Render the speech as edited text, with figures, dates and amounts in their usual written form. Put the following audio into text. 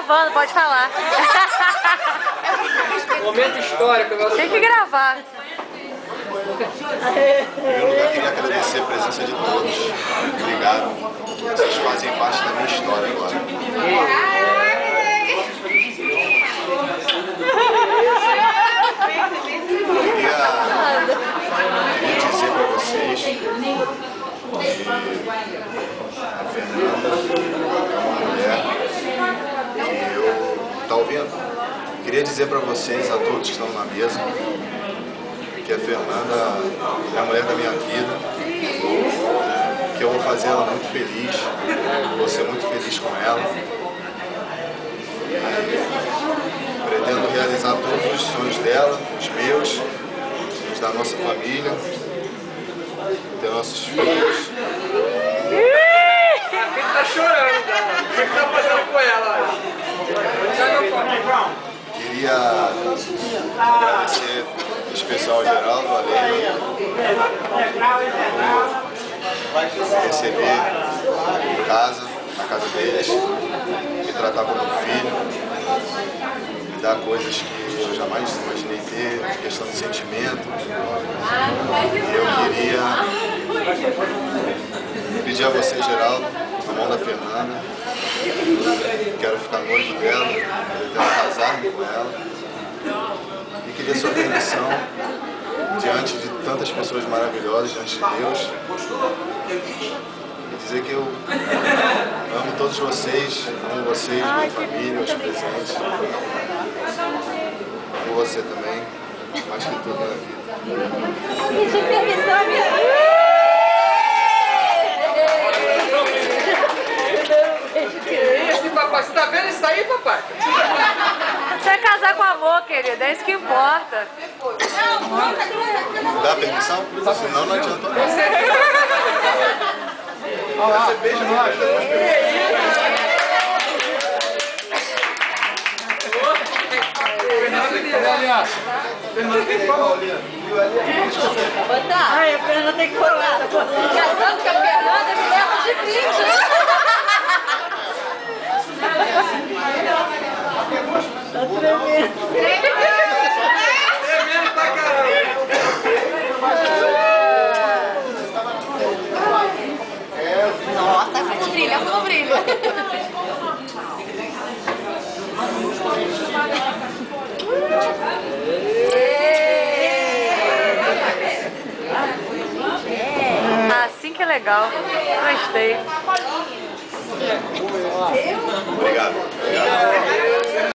gravando, pode falar. Momento histórico. Tem que gravar. Em primeiro lugar, queria agradecer a presença de todos. Obrigado. Vocês fazem parte da minha história agora. Queria dizer para vocês que a Fernanda é uma mulher que eu... Tá ouvindo? Queria dizer para vocês, a todos que estão na mesa, que a Fernanda é a mulher da minha vida, que eu vou fazer ela muito feliz, vou ser muito feliz com ela. Pretendo realizar todos os sonhos dela, os meus, os da nossa família, ter nossos filhos. Ele tá chorando, o que tá fazendo com ela? Queria agradecer em especial ao Geraldo, a Leila, por receber em casa, na casa deles, me tratar como filho, me dar coisas que eu jamais imaginei ter, questão de sentimento. E eu queria pedir a você, Geraldo, na mão da Fernanda, quero ficar noivo dela, pretendo casar-me com ela. E queria sua permissão, diante de tantas pessoas maravilhosas, diante de Deus, e dizer que eu amo todos vocês, amo vocês, minha família, os presentes. Amo você também, mais que tudo na vida. Pedir permissão, minha. Papai, você tá vendo isso aí, papai? Você vai casar com amor, querida, é isso que importa. Dá permissão? Senão não adianta nada. Você beija nós. Fernanda tem pau. Ai, a Fernanda tem que coroar. Casando com a Fernanda, me leva de brinde. Tá tremendo. Tremendo pra caramba. Nossa, como brilha, como brilha. Assim que é legal. Gostei. Obrigado.